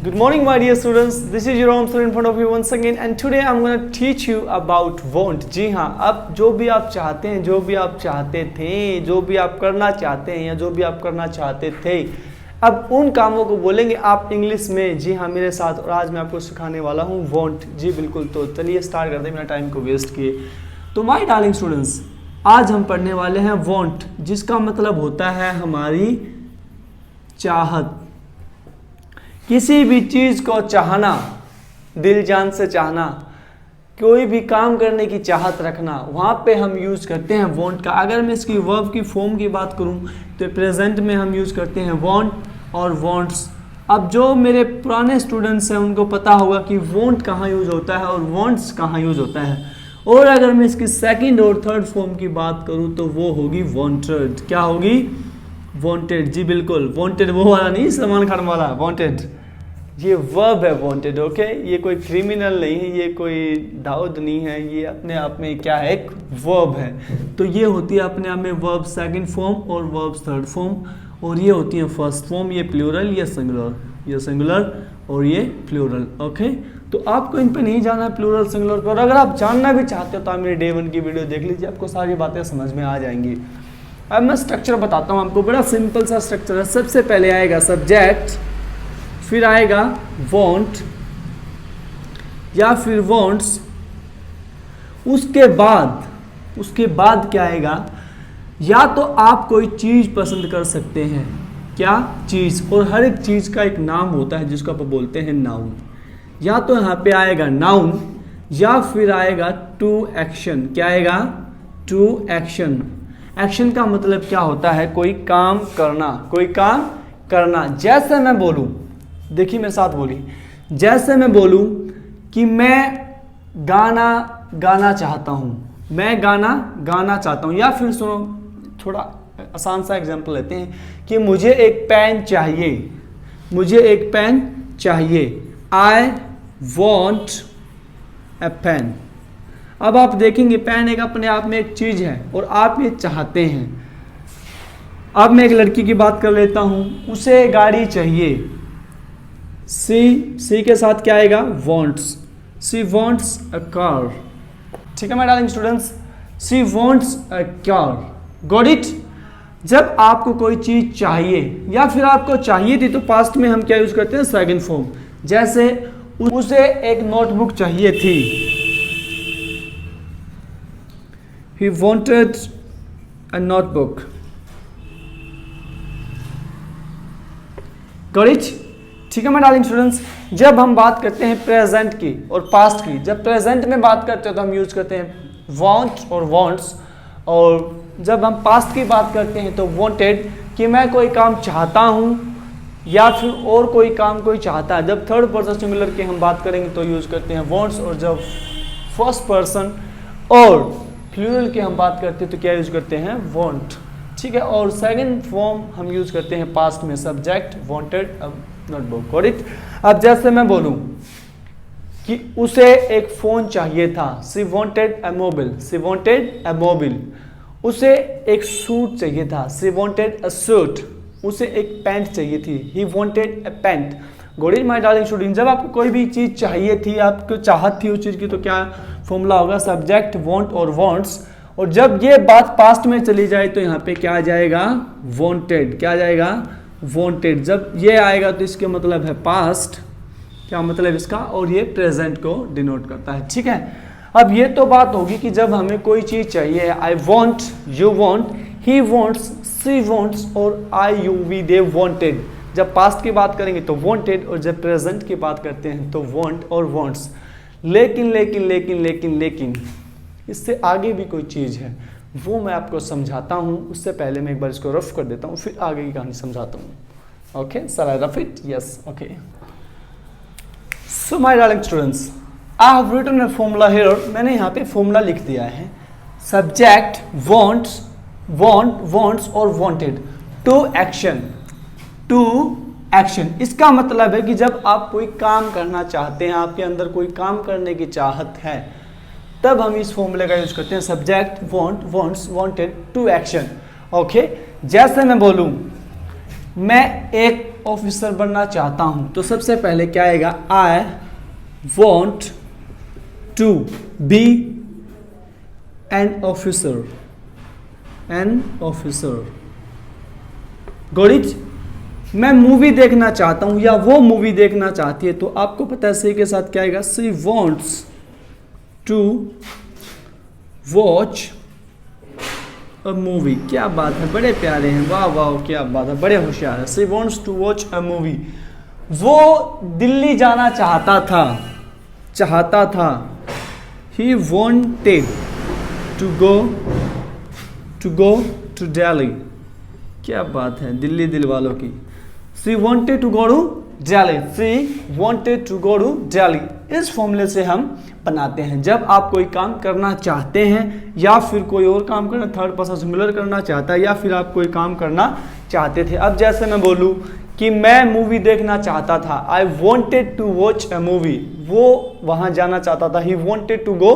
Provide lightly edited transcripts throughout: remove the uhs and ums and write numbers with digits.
Good morning, my dear students. This is Jerome sir in front of you once again, and today I'm going to teach you about want. जी हाँ, अब जो भी आप चाहते हैं, जो भी आप चाहते थे, जो भी आप करना चाहते हैं या जो भी आप करना चाहते थे, अब उन कामों को बोलेंगे आप इंग्लिश में। जी हाँ, मेरे साथ, और आज मैं आपको सिखाने वाला हूँ want। जी बिल्कुल, तो चलिए स्टार्ट करते हैं बिना टाइम को वेस्ट किए। तो माय डार्लिंग स्टूडेंट्स, आज हम पढ़ने वाले हैं want, जिसका मतलब होता है हमारी चाहत। किसी भी चीज़ को चाहना, दिल जान से चाहना, कोई भी काम करने की चाहत रखना, वहाँ पे हम यूज़ करते हैं want का। अगर मैं इसकी वर्ब की फॉर्म की बात करूँ तो प्रेजेंट में हम यूज़ करते हैं want और wants। अब जो मेरे पुराने स्टूडेंट्स हैं उनको पता होगा कि want कहाँ यूज़ होता है और wants कहाँ यूज़ होता है। और अगर मैं इसकी सेकंड और थर्ड फॉर्म की बात करूँ तो वो होगी wanted। क्या होगी? wanted। जी बिल्कुल, wanted वो वाला नहीं, सलमान खान वाला wanted। ये वर्ब है wanted, ओके। ये कोई क्रिमिनल नहीं है, ये कोई दाऊद नहीं है, ये अपने आप में क्या है, एक वर्ब है। तो ये होती है अपने आप में वर्ब सेकंड फॉर्म और वर्ब थर्ड फॉर्म, और ये होती है फर्स्ट फॉर्म। ये प्लूरल, ये सिंगुलर, ये सिंगुलर और ये प्लूरल, ओके। तो आपको इन पे नहीं जाना प्लूरल सिंगुलर पर। अगर आप जानना भी चाहते हो तो आप मेरे डे 1 की वीडियो देख लीजिए, आपको सारी बातें समझ में आ जाएंगी। अब मैं स्ट्रक्चर बताता हूँ आपको, बड़ा सिंपल सा स्ट्रक्चर है। सबसे पहले आएगा सब्जेक्ट, फिर आएगा want या फिर wants, उसके बाद क्या आएगा? या तो आप कोई चीज़ पसंद कर सकते हैं, क्या चीज़, और हर एक चीज़ का एक नाम होता है जिसको आप बोलते हैं नाउन। या तो यहाँ पे आएगा नाउन या फिर आएगा टू एक्शन। क्या आएगा? To action. एक्शन का मतलब क्या होता है? कोई काम करना, कोई काम करना। जैसे मैं बोलूँ, देखिए मेरे साथ बोलिए, जैसे मैं बोलूं कि मैं गाना चाहता हूं, मैं गाना चाहता हूं। या फिर सुनो, थोड़ा आसान सा एग्जांपल लेते हैं कि मुझे एक पेन चाहिए, मुझे एक पेन चाहिए। I want a pen. अब आप देखेंगे पेन एक अपने आप में एक चीज़ है और आप ये चाहते हैं। अब मैं एक लड़की की बात कर लेता हूं, उसे गाड़ी चाहिए। सी के साथ क्या आएगा? wants। C wants a car। ठीक है my darling students, she wants a car। Got it? जब आपको कोई चीज चाहिए या फिर आपको चाहिए थी तो पास्ट में हम क्या यूज करते हैं? Second form. जैसे उसे एक नोटबुक चाहिए थी, he wanted a notebook। Got it? ठीक है माय डार्लिंग स्टूडेंट्स, जब हम बात करते हैं प्रेजेंट की और पास्ट की, जब प्रेजेंट में बात करते हैं तो हम यूज करते हैं want और wants, और जब हम पास्ट की बात करते हैं तो wanted, कि मैं कोई काम चाहता हूं या फिर और कोई काम कोई चाहता है। जब थर्ड पर्सन सिंगुलर की हम बात करेंगे तो यूज करते हैं wants, और जब फर्स्ट पर्सन और प्लूरल की हम बात करते हैं तो क्या यूज करते हैं? want। ठीक है, और सेकेंड फॉर्म हम यूज करते हैं पास्ट में, subject wanted notebook. Got it? अब जैसे मैं बोलूं कि उसे एक फोन चाहिए था, she wanted a mobile, she wanted a mobile. उसे एक सूट चाहिए था, सी वांटेड अ सूट। उसे एक पैंट चाहिए थी, he wanted a pant. Got it my darling student? जब आपको कोई भी चीज़ चाहिए थी, आपको चाहत थी उस चीज़ की, तो क्या फॉर्मूला होगा? सब्जेक्ट want और wants। और जब ये बात पास्ट में चली जाए तो यहाँ पे क्या आ जाएगा? wanted। क्या आ जाएगा? wanted। जब ये आएगा तो इसके मतलब है पास्ट। क्या मतलब इसका? और ये प्रेजेंट को डिनोट करता है। ठीक है, अब ये तो बात होगी कि जब हमें कोई चीज़ चाहिए, I want, you want, he wants, she wants, और I, you, we, they wanted. जब पास्ट की बात करेंगे तो वॉन्टेड, और जब प्रेजेंट की बात करते हैं तो वॉन्ट और वॉन्ट्स। लेकिन लेकिन लेकिन लेकिन लेकिन इससे आगे भी कोई चीज़ है, वो मैं आपको समझाता हूँ। उससे पहले मैं एक बार इसको रफ कर देता हूँ, फिर आगे की कहानी समझाता हूँ। Okay, sir I rough it? Yes, okay. So my darling students, I have written a formula here. मैंने यहाँ पे फॉर्मूला लिख दिया है। सब्जेक्ट वॉन्ट्स, वॉन्ट्स और wanted, to action, to action. इसका मतलब है कि जब आप कोई काम करना चाहते हैं, आपके अंदर कोई काम करने की चाहत है, तब हम इस फॉर्मूले का यूज करते हैं, subject want, wants, wanted, to action. Okay, जैसे मैं बोलूं मैं एक एक ऑफिसर बनना चाहता हूँ, तो सबसे पहले क्या आएगा, I want to be an officer, an officer. Got, मैं मूवी देखना चाहता हूँ या वो मूवी देखना चाहती है, तो आपको पता है सी के साथ क्या आएगा, she wants to watch a movie. क्या बात है, बड़े प्यारे हैं, वाह वाह, क्या बात है, बड़े होशियार है। She wants to watch a movie, वो दिल्ली जाना चाहता था। He wanted to go to Delhi. क्या बात है, दिल्ली दिल वालों की। She wanted to go to Delhi, she wanted to go to Delhi. इस फॉर्मूले से हम बनाते हैं जब आप कोई काम करना चाहते हैं या फिर कोई और काम करना, थर्ड पर्सन सिंगुलर करना चाहता है, या फिर आप कोई काम करना चाहते थे। अब जैसे मैं बोलूँ कि मैं मूवी देखना चाहता था, I wanted to watch a movie, वो वहाँ जाना चाहता था, he wanted to go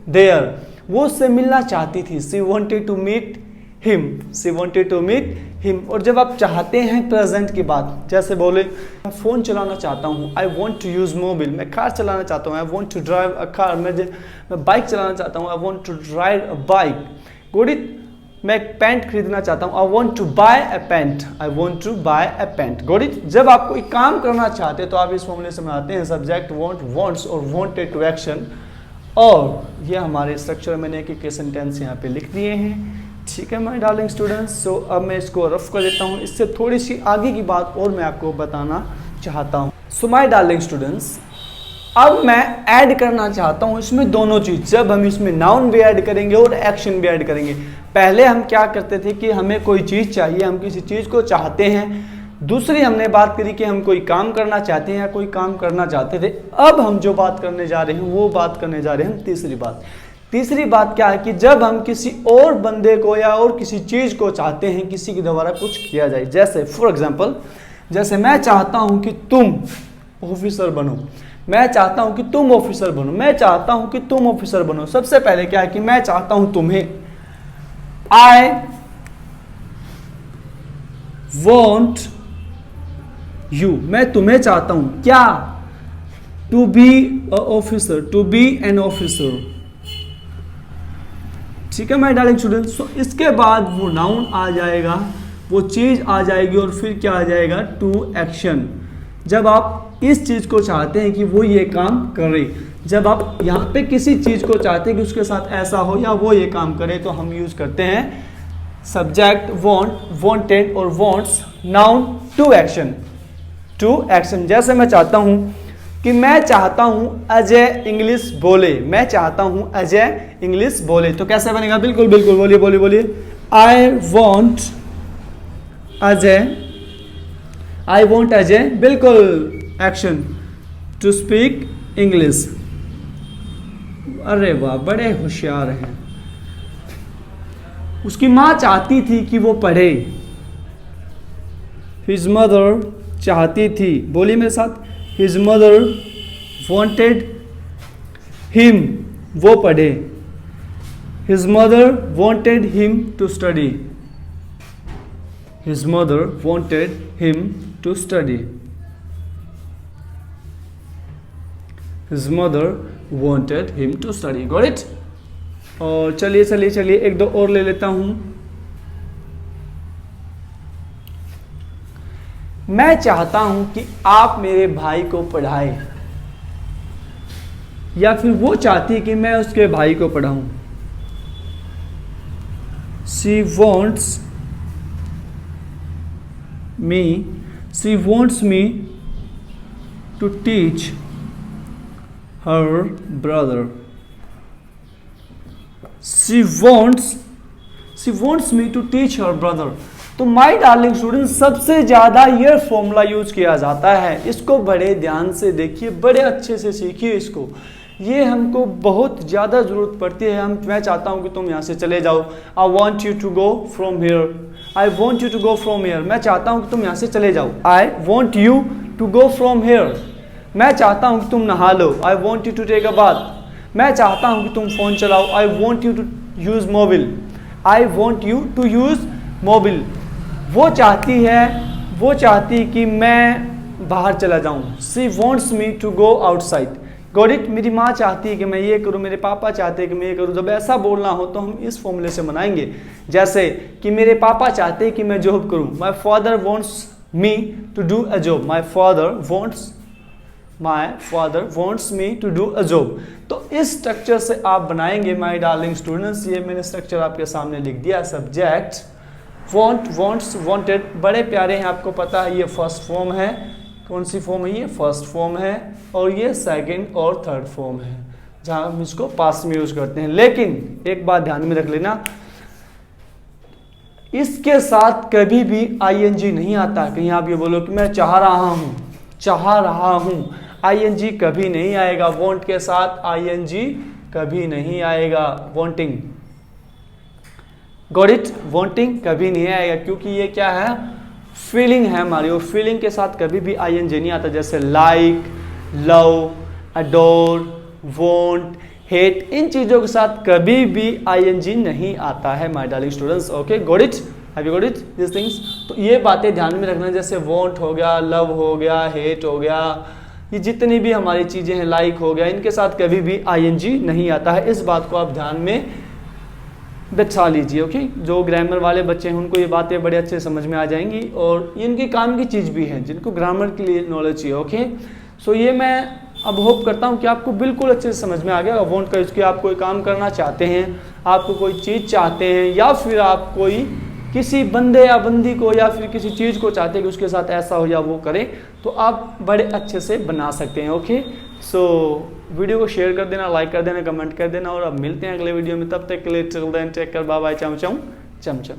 there, वो उससे मिलना चाहती थी, she wanted to meet him, she wanted to meet him. और जब आप चाहते हैं प्रेजेंट की बात, जैसे बोले मैं फ़ोन चलाना चाहता हूँ, I want to use mobile, मैं कार चलाना चाहता हूँ, I want to drive a car, मैं बाइक चलाना चाहता हूँ, I want to drive a bike. Good, मैं एक पैंट खरीदना चाहता हूँ, I want to buy a pant, I want to buy a pant. Good, जब आप कोई काम करना चाहते हैं तो आप इस फॉर्मूले से बनाते हैं सब्जेक्ट वॉन्ट, वॉन्ट्स और वॉन्टेड टू एक्शन, और ये हमारे स्ट्रक्चर मैंने एक सेंटेंस यहाँ पे लिख दिए हैं। ठीक है माय डार्लिंग स्टूडेंट्स, सो अब मैं इसको रफ कर देता हूँ। इससे थोड़ी सी आगे की बात और मैं आपको बताना चाहता हूँ। सो माय डार्लिंग स्टूडेंट्स, अब मैं ऐड करना चाहता हूँ इसमें दोनों चीज़, जब हम इसमें नाउन भी ऐड करेंगे और एक्शन भी ऐड करेंगे। पहले हम क्या करते थे कि हमें कोई चीज़ चाहिए, हम किसी चीज़ को चाहते हैं, दूसरी हमने बात करी कि हम कोई काम करना चाहते हैं या कोई काम करना चाहते थे। अब हम जो बात करने जा रहे हैं वो बात करने जा रहे हैं हम तीसरी बात क्या है कि जब हम किसी और बंदे को या और किसी चीज़ को चाहते हैं किसी के द्वारा कुछ किया जाए। जैसे फॉर एग्जांपल, जैसे मैं चाहता हूं कि तुम ऑफिसर बनो, मैं चाहता हूं कि तुम ऑफिसर बनो, मैं चाहता हूं कि तुम ऑफिसर बनो। सबसे पहले क्या है कि मैं चाहता हूं तुम्हें, आई वॉन्ट यू, मैं तुम्हें चाहता हूं क्या, to be a officer, to be an officer. ठीक है माय डार्लिंग स्टूडेंट्स, सो इसके बाद वो नाउन आ जाएगा, वो चीज़ आ जाएगी और फिर क्या आ जाएगा, टू एक्शन। जब आप इस चीज़ को चाहते हैं कि वो ये काम करे, जब आप यहाँ पे किसी चीज़ को चाहते हैं कि उसके साथ ऐसा हो या वो ये काम करे, तो हम यूज़ करते हैं सब्जेक्ट वॉन्ट, वॉन्टेड और wants, noun to action, to action. जैसे मैं चाहता हूँ कि मैं चाहता हूं अजय इंग्लिश बोले, मैं चाहता हूं अजय इंग्लिश बोले, तो कैसे बनेगा, बिल्कुल बिल्कुल बोलिए, आई वॉन्ट अजय, बिल्कुल एक्शन, टू स्पीक इंग्लिश। अरे वाह, बड़े होशियार हैं। उसकी माँ चाहती थी कि वो पढ़े, हिज मदर चाहती थी, बोलिए मेरे साथ, His mother wanted him, वो पढ़े, His mother wanted him to study, His mother wanted him to study, His mother wanted him to study. Got it? और चलिए एक दो और ले लेता हूँ। मैं चाहता हूं कि आप मेरे भाई को पढ़ाएं, या फिर वो चाहती है कि मैं उसके भाई को पढ़ाऊं। She wants me to teach her brother. She wants me to teach her brother. तो माय डार्लिंग स्टूडेंट, सबसे ज़्यादा ये फॉर्मूला यूज किया जाता है, इसको बड़े ध्यान से देखिए, बड़े अच्छे से सीखिए इसको, ये हमको बहुत ज़्यादा ज़रूरत पड़ती है। मैं चाहता हूँ कि तुम यहाँ से चले जाओ, I want you to go from here, I want you to go from here, मैं चाहता हूँ कि तुम यहाँ से चले जाओ, I want you to go from here. मैं चाहता हूँ कि तुम नहा लो, I want you to take a bath. मैं चाहता हूँ कि तुम फ़ोन चलाओ, I want you to use mobile, I want you to use mobile. वो चाहती है, वो चाहती कि मैं बाहर चला जाऊं। She wants me to go outside. Got it? मेरी माँ चाहती है कि मैं ये करूं, मेरे पापा चाहते हैं कि मैं ये करूं। जब ऐसा बोलना हो तो हम इस फॉर्मूले से बनाएंगे, जैसे कि मेरे पापा चाहते हैं कि मैं जॉब करूं। My father wants me to do a job. My father wants me to do a job. तो इस स्ट्रक्चर से आप बनाएंगे माय डार्लिंग स्टूडेंट्स। ये मैंने स्ट्रक्चर आपके सामने लिख दिया। सब्जेक्ट, वॉन्ट, वॉन्ट्स, वॉन्टेड, बड़े प्यारे हैं, आपको पता है ये फर्स्ट फॉर्म है। कौन सी फॉर्म है? ये फर्स्ट फॉर्म है, और ये सेकंड और थर्ड फॉर्म है, जहां हम इसको पास्ट में यूज करते हैं। लेकिन एक बात ध्यान में रख लेना, इसके साथ कभी भी आईएनजी नहीं आता। कहीं आप ये बोलो कि मैं चाह रहा हूं, आईएनजी कभी नहीं आएगा। वॉन्ट के साथ आईएनजी कभी नहीं आएगा। Wanting, got it? वॉन्टिंग कभी नहीं आएगा, क्योंकि ये क्या है? फीलिंग है हमारी, और फीलिंग के साथ कभी भी आईएनजी नहीं आता। जैसे like, love, adore, want, hate, इन चीजों के साथ कभी भी आईएनजी नहीं आता है my darling students. Okay, got it? Have you got it this things? तो ये बातें ध्यान में रखना, जैसे वॉन्ट हो गया, लव हो गया, हेट हो गया, ये जितनी भी हमारी चीजें हैं, लाइक हो गया, इनके साथ कभी भी आईएनजी नहीं आता है। इस बात को आप ध्यान में बैठा लीजिए। ओके, जो ग्रामर वाले बच्चे हैं उनको ये बातें बड़े अच्छे समझ में आ जाएंगी, और ये इनकी काम की चीज़ भी है, जिनको ग्रामर के लिए नॉलेज चाहिए। ओके, सो ये मैं अब होप करता हूँ कि आपको बिल्कुल अच्छे से समझ में आ गया। वॉन्ट का यूज़ किया, आप कोई काम करना चाहते हैं, आपको कोई चीज़ चाहते हैं, या फिर आप कोई किसी बंदे या बंदी को या फिर किसी चीज़ को चाहते हैं कि उसके साथ ऐसा हो या वो करे, तो आप बड़े अच्छे से बना सकते हैं। ओके, सो वीडियो को शेयर कर देना, लाइक कर देना, कमेंट कर देना, और अब मिलते हैं अगले वीडियो में। तब तक के लिए till then take care, bye bye, चम चम चम चम।